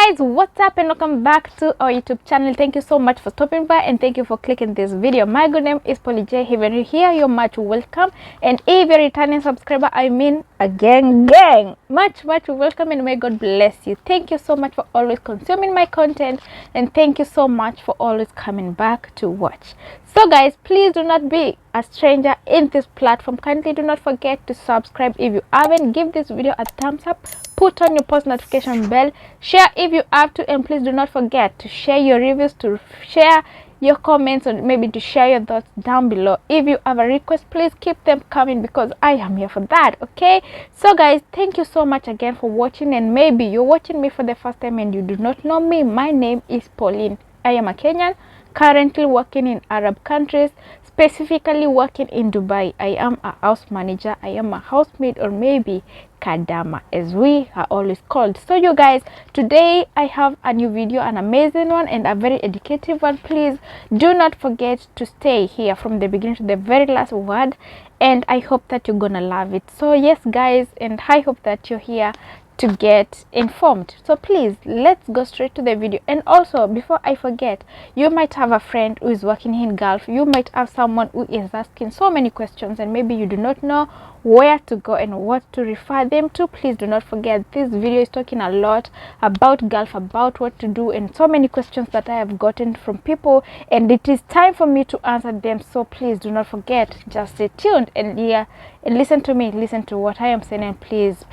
Guys, what's up and welcome back to our YouTube channel. Thank you so much for stopping by and thank you for clicking this video. My good name is Polly J. If you're here, you're much welcome, and if you're a returning subscriber, I mean again gang, much welcome, and may God bless you. Thank you so much for always consuming my content, and thank you so much for always coming back to watch. So guys, please do not be a stranger in this platform. Kindly do not forget to subscribe if you haven't. Give this video a thumbs up, put on your post notification bell, share if you have to, and please do not forget to share your reviews, to share your comments, or maybe to share your thoughts down below. If you have a request, please keep them coming because I am here for that. Okay, so guys, thank you so much again for watching, and maybe you're watching me for the first time and you do not know me. My name is Pauline. I am a Kenyan currently working in Arab countries, specifically working in Dubai. I am a house manager, I am a housemaid, or maybe kadama as we are always called. So you guys, today I have a new video, an amazing one and a very educative one. Please do not forget to stay here from the beginning to the very last word, and I hope that you're gonna love it. So yes guys, and I hope that you're here to get informed. So please, let's go straight to the video. And also, before I forget, you might have a friend who is working in Gulf. You might have someone who is asking so many questions and maybe you do not know where to go and what to refer them to. Please do not forget, this video is talking a lot about Gulf, about what to do, and so many questions that I have gotten from people, and it is time for me to answer them. So please do not forget, just stay tuned and here and listen to me, listen to what I am saying, and please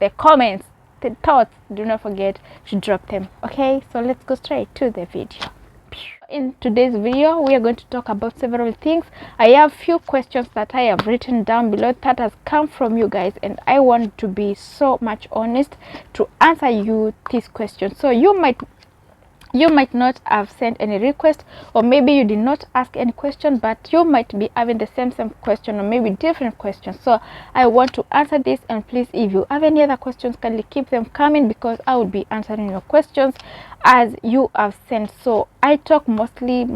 the comments, the thoughts, do not forget to drop them. Okay, so let's go straight to the video. In today's video, we are going to talk about several things. I have few questions that I have written down below that has come from you guys, and I want to be so much honest to answer you these questions. So you might not have sent any request, or maybe you did not ask any question, but you might be having the same question or maybe different questions. So I want to answer this, and please, if you have any other questions, kindly keep them coming because I will be answering your questions as you have sent. So I talk mostly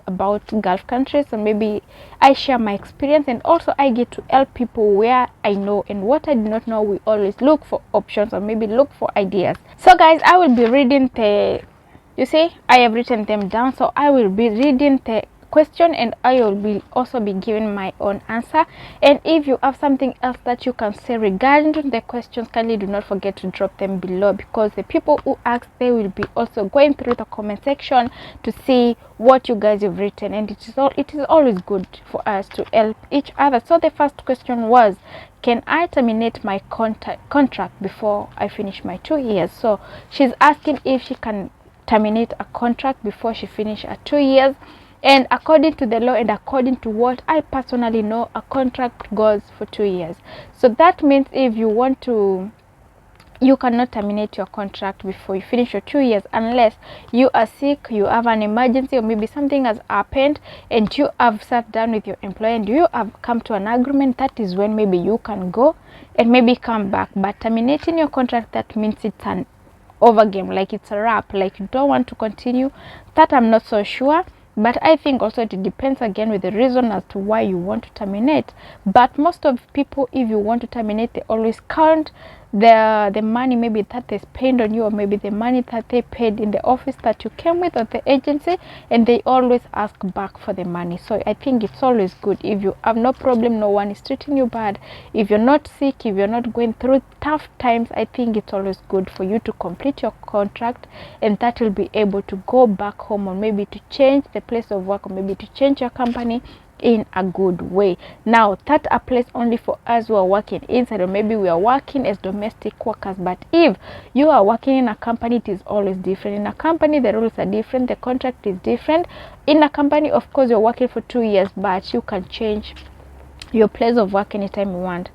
about Gulf countries, and maybe I share my experience, and also I get to help people where I know, and what I do not know, we always look for options or maybe look for ideas. So guys, I will be reading you see, I have written them down, so I will be reading the question and I will also be giving my own answer. And if you have something else that you can say regarding the questions, kindly do not forget to drop them below, because the people who ask, they will be also going through the comment section to see what you guys have written, and it is always good for us to help each other. So the first question was, can I terminate my contract before I finish my 2 years? So she's asking if she can terminate a contract before she finishes her 2 years. And according to the law and according to what I personally know, a contract goes for 2 years. So that means if you want to, you cannot terminate your contract before you finish your 2 years unless you are sick, you have an emergency, or maybe something has happened and you have sat down with your employer and you have come to an agreement. That is when maybe you can go and maybe come back. But terminating your contract, that means it's an over game, like it's a wrap, like you don't want to continue. That I'm not so sure, but I think also it depends again with the reason as to why you want to terminate. But most of people, if you want to terminate, they always count the money maybe that they spend on you, or maybe the money that they paid in the office that you came with or the agency, and they always ask back for the money. So I think it's always good if you have no problem, no one is treating you bad, if you're not sick, if you're not going through tough times, I think it's always good for you to complete your contract, and that will be able to go back home, or maybe to change the place of work, or maybe to change your company in a good way. Now that applies only for us who are working inside, or maybe we are working as domestic workers. But if you are working in a company, it is always different. In a company, the rules are different, the contract is different. In a company, of course, you're working for 2 years, but you can change your place of work anytime you want.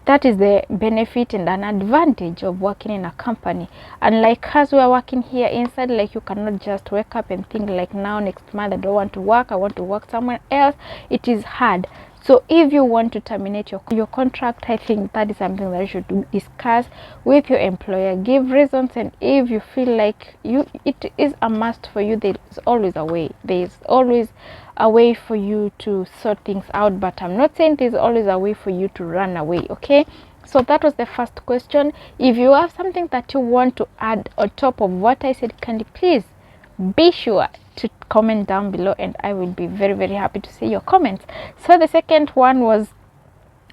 That is the benefit and an advantage of working in a company. Unlike us, we are working here inside, like you cannot just wake up and think like, now next month I don't want to work, I want to work somewhere else. It is hard. So if you want to terminate your contract, I think that is something that you should discuss with your employer. Give reasons, and if you feel like it is a must for you, there is always a way. There is always a way for you to sort things out, but I'm not saying there's always a way for you to run away. Okay, So that was the first question. If you have something that you want to add on top of what I said, kindly please be sure to comment down below, and I will be very, very happy to see your comments. So the second one was,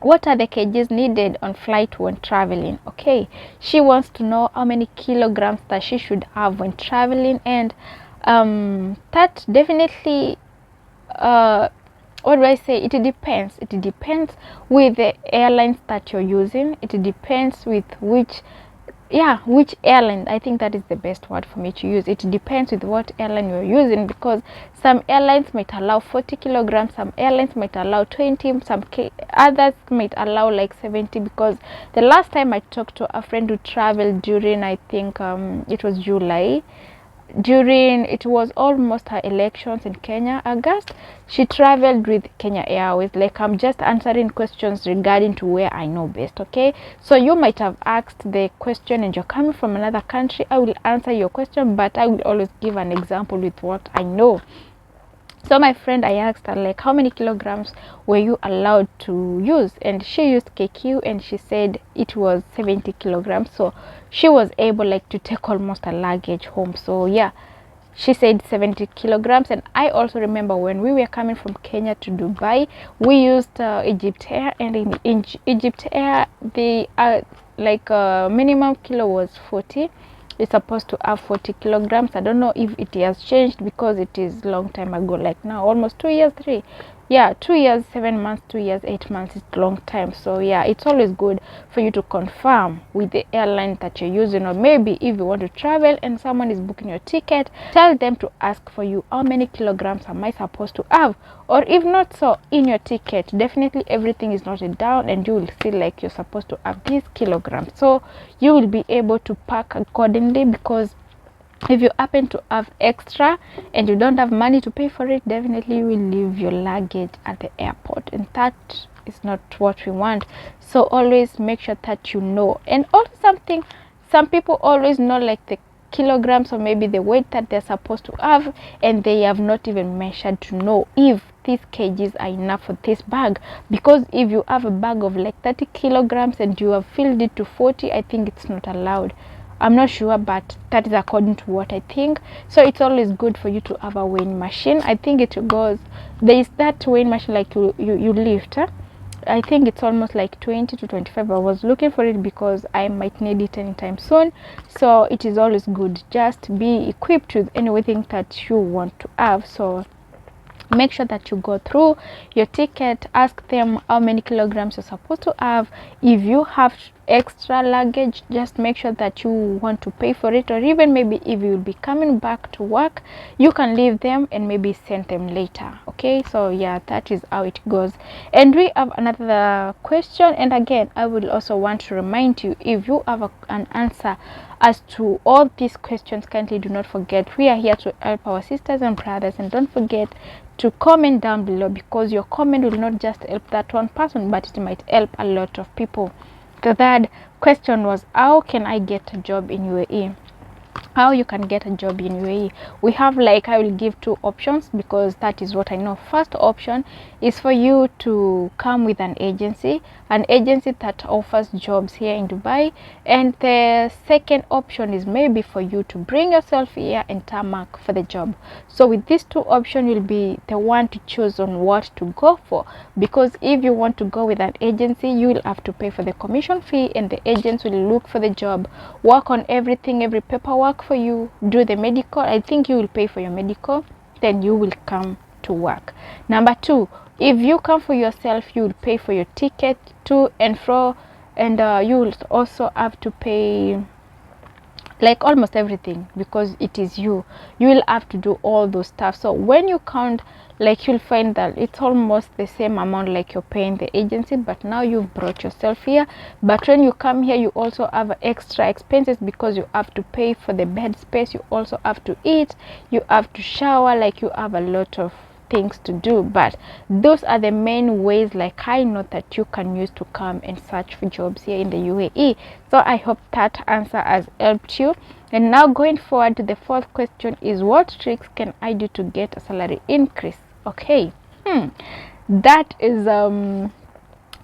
what are the kgs needed on flight when traveling? Okay, she wants to know how many kilograms that she should have when traveling, and that definitely, what do I say, it depends. It depends with the airlines that you're using. It depends with which airline. I think that is the best word for me to use. It depends with what airline you're using, because some airlines might allow 40 kilograms, some airlines might allow 20, others might allow like 70. Because the last time I talked to a friend who traveled during, I think it was July, during, it was almost her elections in Kenya, August, she traveled with Kenya Airways. Like, I'm just answering questions regarding to where I know best. Okay, so you might have asked the question and you're coming from another country, I will answer your question, but I will always give an example with what I know. So my friend, I asked her, like, how many kilograms were you allowed to use? And she used KQ, and she said it was 70 kilograms. So she was able, like, to take almost a luggage home. So yeah, she said 70 kilograms. And I also remember when we were coming from Kenya to Dubai, we used Egypt Air, and in Egypt Air, the minimum kilo was 40. It's supposed to have 40 kilograms. I don't know if it has changed, because it is long time ago, like now almost 2 years, 2 years 7 months, 2 years 8 months. It's long time. So yeah, it's always good for you to confirm with the airline that you're using. Or maybe if you want to travel and someone is booking your ticket, tell them to ask for you, how many kilograms am I supposed to have? Or if not so, in your ticket, definitely everything is noted down, and you will see like you're supposed to have these kilograms. So you will be able to pack accordingly, because if you happen to have extra and you don't have money to pay for it, definitely you will leave your luggage at the airport, and that is not what we want. So always make sure that you know. And also something, some people always know like the kilograms or maybe the weight that they're supposed to have, and they have not even measured to know if these kgs are enough for this bag. Because if you have a bag of like 30 kilograms and you have filled it to 40, I think it's not allowed. I'm not sure, but that is according to what I think. So it's always good for you to have a weighing machine. I think it goes, there is that weighing machine like you lift, I think it's almost like 20 to 25. I was looking for it because I might need it anytime soon. So it is always good, just be equipped with anything that you want to have. So make sure that you go through your ticket, ask them how many kilograms you're supposed to have. If you have extra luggage, just make sure that you want to pay for it. Or even maybe if you will be coming back to work, you can leave them and maybe send them later. Okay, so yeah, that is how it goes. And we have another question, and again, I will also want to remind you, if you have an answer as to all these questions, kindly do not forget, we are here to help our sisters and brothers. And don't forget to comment down below, because your comment will not just help that one person, but it might help a lot of people. The third question was, how can I get a job in UAE? How you can get a job in UAE? We have, like, I will give two options, because that is what I know. First option is for you to come with an agency that offers jobs here in Dubai. And the second option is maybe for you to bring yourself here and tarmac for the job. So with these two options, you'll be the one to choose on what to go for. Because if you want to go with an agency, you will have to pay for the commission fee, and the agents will look for the job, work on everything, every paperwork for you, do the medical. I think you will pay for your medical, then you will come to work. Number two, if you come for yourself, you will pay for your ticket to and fro, and you will also have to pay like almost everything, because it is you will have to do all those stuff. So when you count, like, you'll find that it's almost the same amount like you're paying the agency, but now you've brought yourself here. But when you come here, you also have extra expenses, because you have to pay for the bed space, you also have to eat, you have to shower, like you have a lot of things to do. But those are the main ways, like, I know that you can use to come and search for jobs here in the UAE. So I hope that answer has helped you. And now going forward to the fourth question is, what tricks can I do to get a salary increase? Okay, that is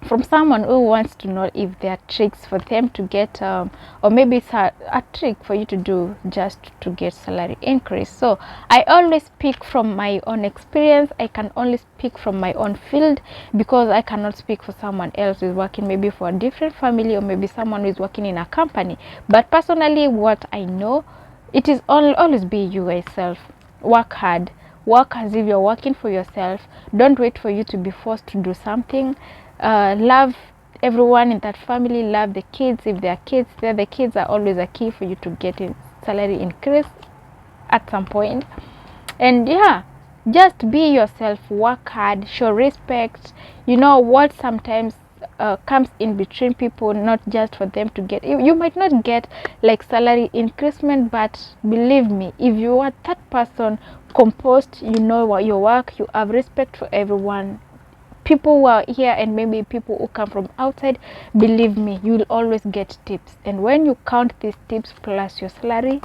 from someone who wants to know if there are tricks for them to get or maybe it's a trick for you to do just to get salary increase. So I always speak from my own experience. I can only speak from my own field, because I cannot speak for someone else who is working maybe for a different family, or maybe someone who is working in a company. But personally, what I know, it is always be you yourself. Work hard, work as if you're working for yourself. Don't wait for you to be forced to do something. Love everyone in that family, love the kids if there are kids there. The kids are always a key for you to get a salary increase at some point. And yeah, just be yourself, work hard, show respect. You know what sometimes comes in between people, not just for them to get, you might not get like salary increasement, but believe me, if you are that person composed, you know what your work, you have respect for everyone, people who are here and maybe people who come from outside, believe me, you will always get tips. And when you count these tips plus your salary,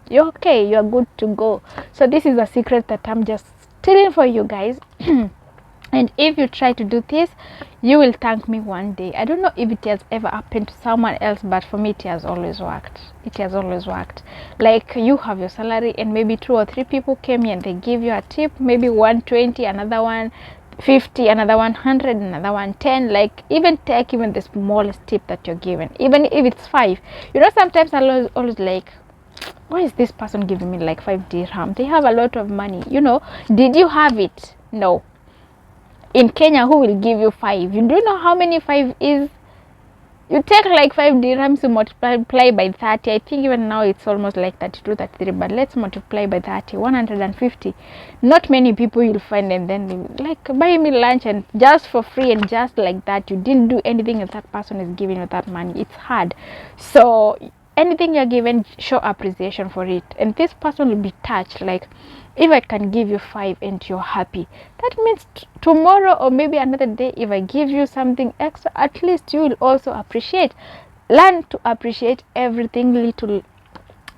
you're okay, you're good to go. So this is a secret that I'm just telling for you guys. And if you try to do this, you will thank me one day. I don't know if it has ever happened to someone else, but for me it has always worked. It has always worked. Like, you have your salary and maybe 2 or 3 people came here and they give you a tip, maybe 120, another one 50, another 100, another 110. Like, even take even the smallest tip that you're given, even if it's 5. You know, sometimes I always like, why is this person giving me like 5 dirham? They have a lot of money, you know. Did you have it? No. In Kenya, who will give you 5? You do know how many 5 is? You take like 5 dirhams to multiply by 30. I think even now it's almost like 32, 33, but let's multiply by 30, 150. Not many people you'll find, and then like, buy me lunch and just for free, and just like that, you didn't do anything and that person is giving you that money. It's hard. So anything you're given, show appreciation for it, and this person will be touched. Like, if I can give you 5 and you're happy, that means tomorrow or maybe another day, if I give you something extra, at least you will also appreciate. Learn to appreciate everything,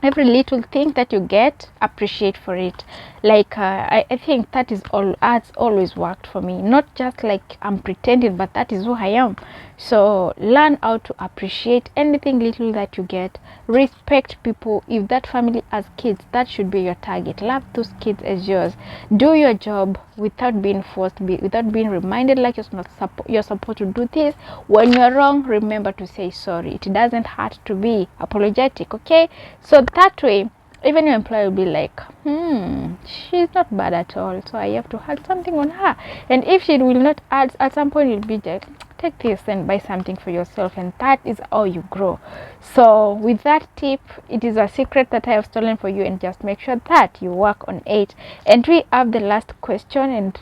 every little thing that you get, appreciate for it. Like, I think that is all, has always worked for me. Not just like I'm pretending, but that is who I am. So learn how to appreciate anything little that you get. Respect people. If that family has kids, that should be your target. Love those kids as yours. Do your job without being forced, without being reminded like you're supposed to do this. When you're wrong, remember to say sorry. It doesn't hurt to be apologetic, okay? So that way, even your employer will be like, she's not bad at all, so I have to add something on her. And if she will not add, at some point you'll be like, take this and buy something for yourself, and that is how you grow. So with that tip, it is a secret that I have stolen for you, and just make sure that you work on it. And we have the last question, and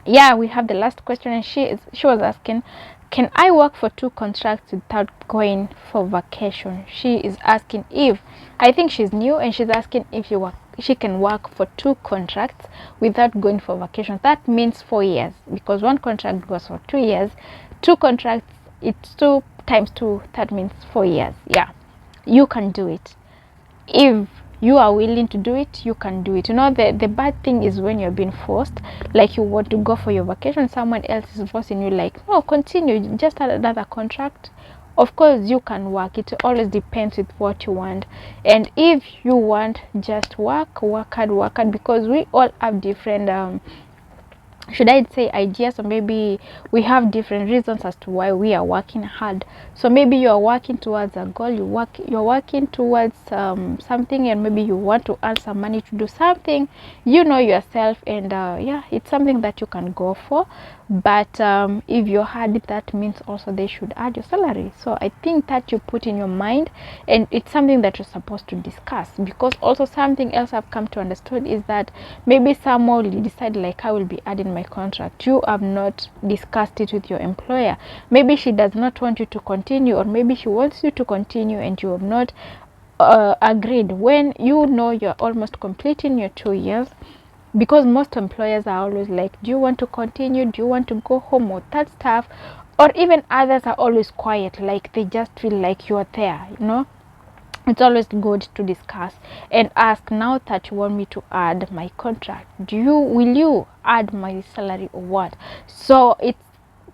yeah, we have the last question, and she was asking, can I work for 2 contracts without going for vacation? She is asking if, I think she's new, and she's asking if she can work for 2 contracts without going for vacation. That means 4 years, because 1 contract goes for 2 years. 2 contracts, it's 2 times 2, that means 4 years. Yeah, you can do it. If you are willing to do it, you can do it. You know, the bad thing is when you're being forced, like you want to go for your vacation, someone else is forcing you, like, no, continue, just another contract. Of course you can work. It always depends with what you want. And if you want, just work hard, because we all have different should I say ideas, or maybe we have different reasons as to why we are working hard. So maybe you are working towards a goal, you're working towards something, and maybe you want to earn some money to do something, you know yourself, and yeah, it's something that you can go for. But if you're hard, that means also they should add your salary. So I think that you put in your mind, and it's something that you're supposed to discuss. Because also something else I've come to understand is that maybe someone will decide, like, I will be adding my contract. You have not discussed it with your employer. Maybe she does not want you to continue, or maybe she wants you to continue, and you have not agreed. When you know you're almost completing your 2 years, because most employers are always like, do you want to continue, do you want to go home, or that stuff. Or even others are always quiet, like they just feel like you're there, you know. It's always good to discuss and ask, now that you want me to add my contract, will you add my salary or what? So it's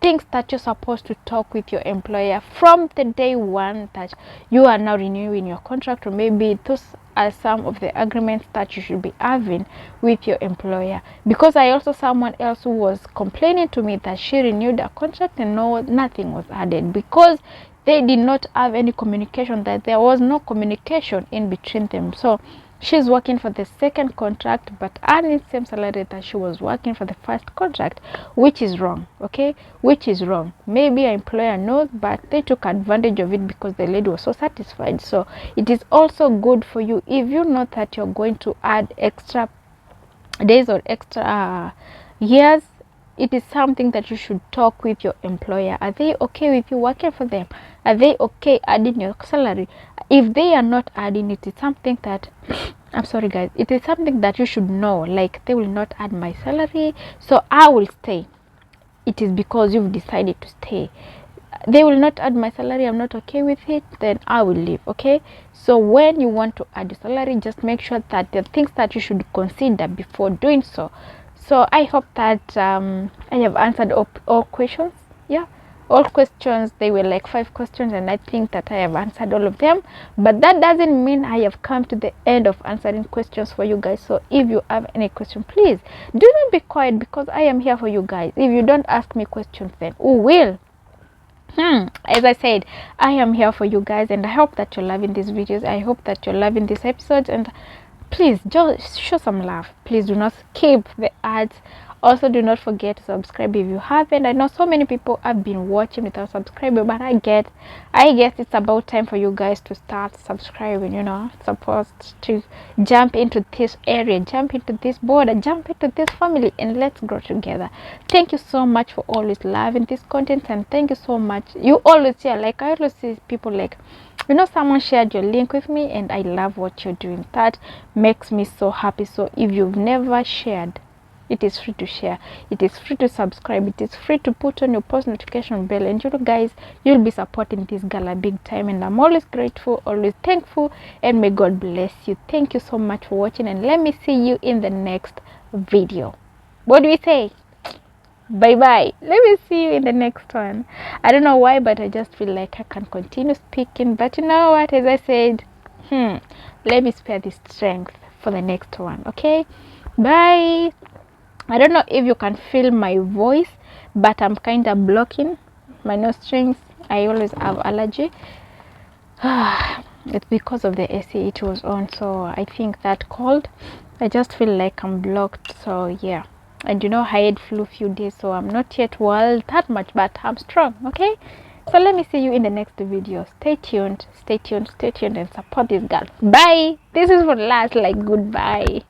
things that you're supposed to talk with your employer from the day one that you are now renewing your contract, or maybe those are some of the agreements that you should be having with your employer. Because I also someone else who was complaining to me that she renewed her contract and nothing was added, because they did not have any communication, that there was no communication in between them. So she's working for the second contract but earning same salary that she was working for the first contract, which is wrong. Okay, which is wrong. Maybe her employer knows, but they took advantage of it because the lady was so satisfied. So it is also good for you, if you know that you're going to add extra days or extra years, it is something that you should talk with your employer. Are they okay with you working for them? Are they okay adding your salary? If they are not adding it, it's something that I'm sorry guys, it is something that you should know, like they will not add my salary, so I will stay. It is because you've decided to stay. They will not add my salary, I'm not okay with it, then I will leave. Okay, so when you want to add the salary, just make sure that there are things that you should consider before doing so. So I hope that I have answered all questions. Yeah, all questions. They were like 5 questions, and I think that I have answered all of them, but that doesn't mean I have come to the end of answering questions for you guys. So if you have any question, please do not be quiet, because I am here for you guys. If you don't ask me questions, then who will? As I said, I am here for you guys, and I hope that you're loving these videos. I hope that you're loving these episodes, and please just show some love. Please do not skip the ads. Also, do not forget to subscribe if you haven't. I know so many people have been watching without subscribing, but I guess it's about time for you guys to start subscribing. You know, supposed to jump into this area, jump into this border, jump into this family, and let's grow together. Thank you so much for always loving this content, and thank you so much. You always share, like I always see people like, you know, someone shared your link with me, and I love what you're doing. That makes me so happy. So if you've never shared, it is free to share, it is free to subscribe, it is free to put on your post notification bell, and you guys, you'll be supporting this gala big time, and I'm always grateful, always thankful, and may God bless you. Thank you so much for watching, and let me see you in the next video. What do we say? Bye bye. Let me see you in the next one. I don't know why, but I just feel like I can continue speaking, but you know what, as I said, let me spare the strength for the next one. Okay, bye. I don't know if you can feel my voice, but I'm kind of blocking my nostrils. I always have allergy. It's because of the AC it was on, so I think that cold, I just feel like I'm blocked. So yeah, and you know, I had flu few days, so I'm not yet well that much, but I'm strong. Okay, so let me see you in the next video. Stay tuned, stay tuned, stay tuned, and support this girl. Bye. This is for last, like goodbye.